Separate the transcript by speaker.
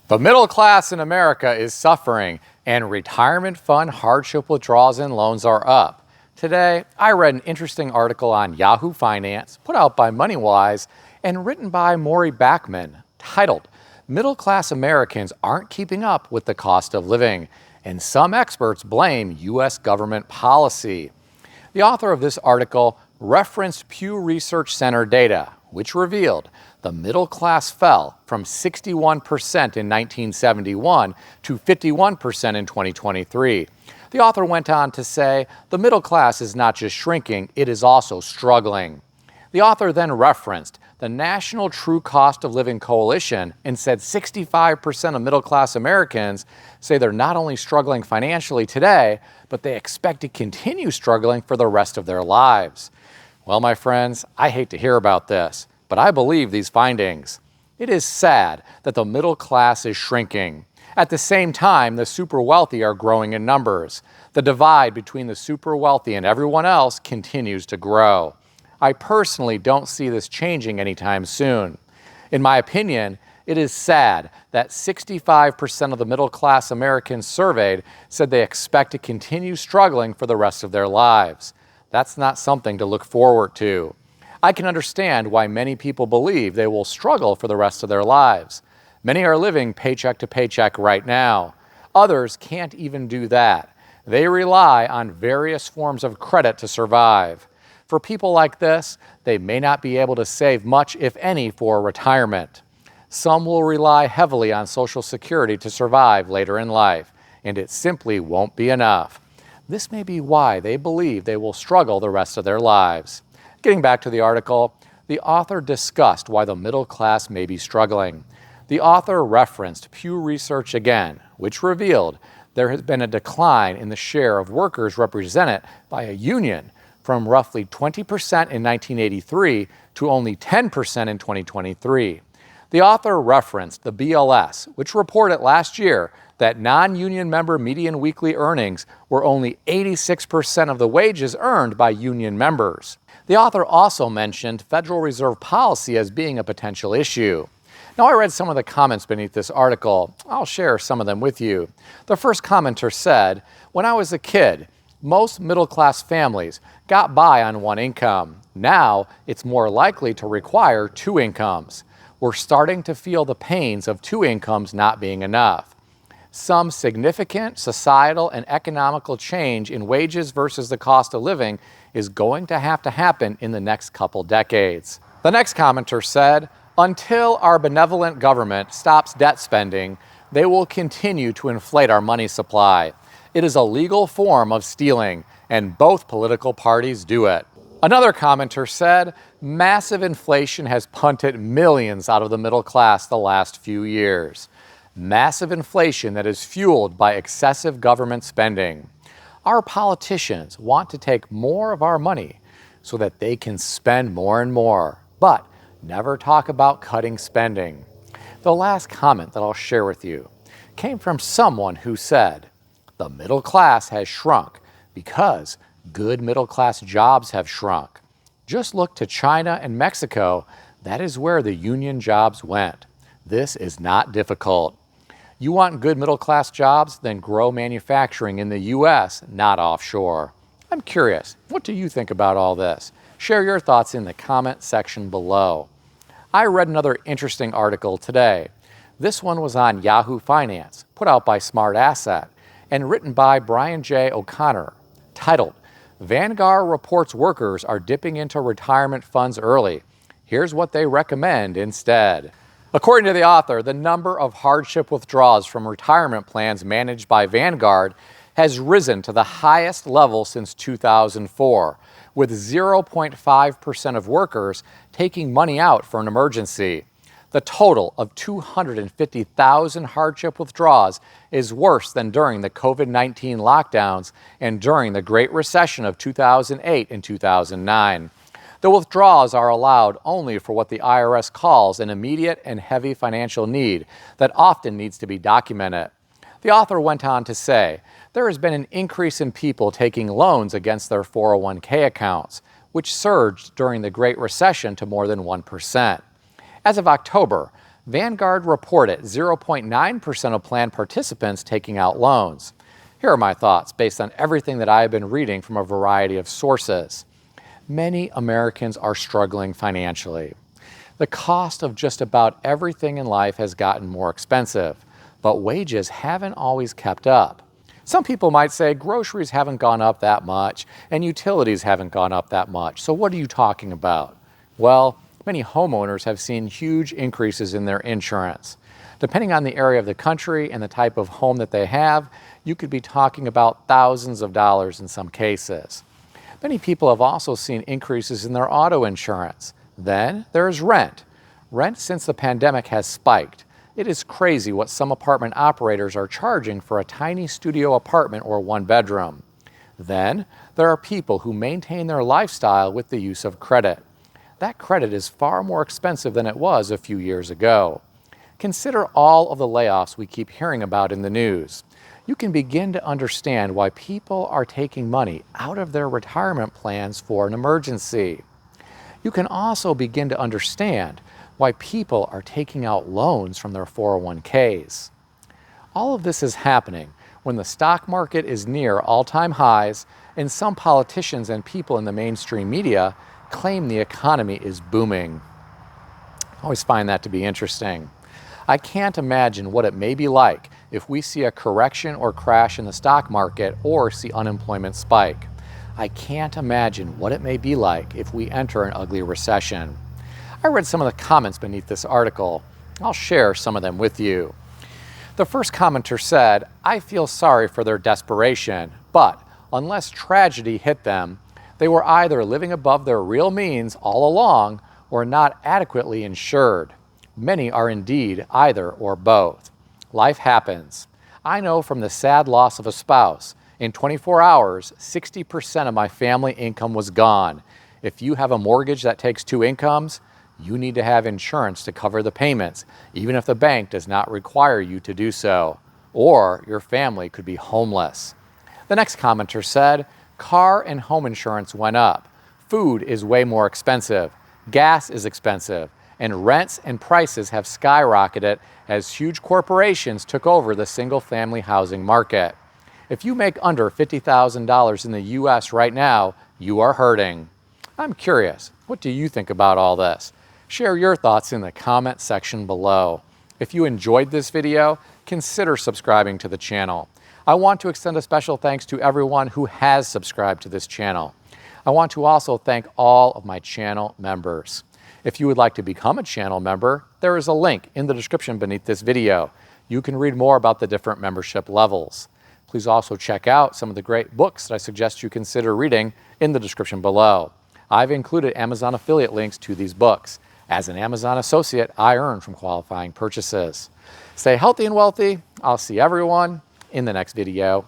Speaker 1: The middle class in America is suffering, and retirement fund hardship withdrawals and loans are up. Today, I read an interesting article on Yahoo Finance, put out by MoneyWise, and written by Maury Backman, titled, "Middle Class Americans Aren't Keeping Up with the Cost of Living, and Some Experts Blame U.S. Government Policy." The author of this article referenced Pew Research Center data, which revealed the middle class fell from 61% in 1971 to 51% in 2023. The author went on to say the middle class is not just shrinking, it is also struggling. The author then referenced the National True Cost of Living Coalition and said 65% of middle-class Americans say they're not only struggling financially today, but they expect to continue struggling for the rest of their lives. Well, my friends, I hate to hear about this, but I believe these findings. It is sad that the middle class is shrinking. At the same time, the super wealthy are growing in numbers. The divide between the super wealthy and everyone else continues to grow. I personally don't see this changing anytime soon. In my opinion, it is sad that 65% of the middle-class Americans surveyed said they expect to continue struggling for the rest of their lives. That's not something to look forward to. I can understand why many people believe they will struggle for the rest of their lives. Many are living paycheck to paycheck right now. Others can't even do that. They rely on various forms of credit to survive. For people like this, they may not be able to save much, if any, for retirement. Some will rely heavily on Social Security to survive later in life, and it simply won't be enough. This may be why they believe they will struggle the rest of their lives. Getting back to the article, the author discussed why the middle class may be struggling. The author referenced Pew Research again, which revealed there has been a decline in the share of workers represented by a union from roughly 20% in 1983 to only 10% in 2023. The author referenced the BLS, which reported last year that non-union member median weekly earnings were only 86% of the wages earned by union members. The author also mentioned Federal Reserve policy as being a potential issue. Now, I read some of the comments beneath this article. I'll share some of them with you. The first commenter said, "When I was a kid, most middle-class families got by on one income. Now, it's more likely to require two incomes. We're starting to feel the pains of two incomes not being enough. Some significant societal and economical change in wages versus the cost of living is going to happen in the next couple decades." The next commenter said, "Until our benevolent government stops debt spending, they will continue to inflate our money supply. It is a legal form of stealing, and both political parties do it." Another commenter said, "Massive inflation has punted millions out of the middle class the last few years. Massive inflation that is fueled by excessive government spending. Our politicians want to take more of our money so that they can spend more and more, but never talk about cutting spending." The last comment that I'll share with you came from someone who said, "The middle class has shrunk because good middle class jobs have shrunk. Just look to China and Mexico. That is where the union jobs went. This is not difficult. You want good middle class jobs? Then grow manufacturing in the U.S., not offshore." I'm curious, what do you think about all this? Share your thoughts in the comment section below. I read another interesting article today. This one was on Yahoo Finance, put out by Smart Asset, and written by Brian J. O'Connor, titled, "Vanguard Reports Workers Are Dipping into Retirement Funds Early. Here's what they recommend instead." According to the author, the number of hardship withdrawals from retirement plans managed by Vanguard has risen to the highest level since 2004, with 0.5% of workers taking money out for an emergency. The total of 250,000 hardship withdrawals is worse than during the COVID-19 lockdowns and during the Great Recession of 2008 and 2009. The withdrawals are allowed only for what the IRS calls an immediate and heavy financial need that often needs to be documented. The author went on to say, there has been an increase in people taking loans against their 401k accounts, which surged during the Great Recession to more than 1%. As of October, Vanguard reported 0.9% of plan participants taking out loans. Here are my thoughts based on everything that I have been reading from a variety of sources. Many Americans are struggling financially. The cost of just about everything in life has gotten more expensive, but wages haven't always kept up. Some people might say groceries haven't gone up that much and utilities haven't gone up that much. So what are you talking about? Well, many homeowners have seen huge increases in their insurance. Depending on the area of the country and the type of home that they have, you could be talking about thousands of dollars in some cases. Many people have also seen increases in their auto insurance. Then there's rent. Rent since the pandemic has spiked. It is crazy what some apartment operators are charging for a tiny studio apartment or one bedroom. Then there are people who maintain their lifestyle with the use of credit. That credit is far more expensive than it was a few years ago. Consider all of the layoffs we keep hearing about in the news. You can begin to understand why people are taking money out of their retirement plans for an emergency. You can also begin to understand why people are taking out loans from their 401ks. All of this is happening when the stock market is near all-time highs and some politicians and people in the mainstream media claim the economy is booming. I always find that to be interesting. I can't imagine what it may be like if we see a correction or crash in the stock market or see unemployment spike. I can't imagine what it may be like if we enter an ugly recession. I read some of the comments beneath this article. I'll share some of them with you. The first commenter said, "I feel sorry for their desperation, but unless tragedy hit them, they were either living above their real means all along or not adequately insured. Many are indeed either or both. Life happens. I know from the sad loss of a spouse. In 24 hours, 60% of my family income was gone. If you have a mortgage that takes two incomes, you need to have insurance to cover the payments, even if the bank does not require you to do so, or your family could be homeless." The next commenter said, "Car and home insurance went up. Food is way more expensive. Gas is expensive. And rents and prices have skyrocketed as huge corporations took over the single-family housing market. If you make under $50,000 in the U.S. right now, you are hurting." I'm curious, what do you think about all this? Share your thoughts in the comment section below. If you enjoyed this video, consider subscribing to the channel. I want to extend a special thanks to everyone who has subscribed to this channel. I want to also thank all of my channel members. If you would like to become a channel member, there is a link in the description beneath this video. You can read more about the different membership levels. Please also check out some of the great books that I suggest you consider reading in the description below. I've included Amazon affiliate links to these books. As an Amazon associate, I earn from qualifying purchases. Stay healthy and wealthy. I'll see everyone in the next video.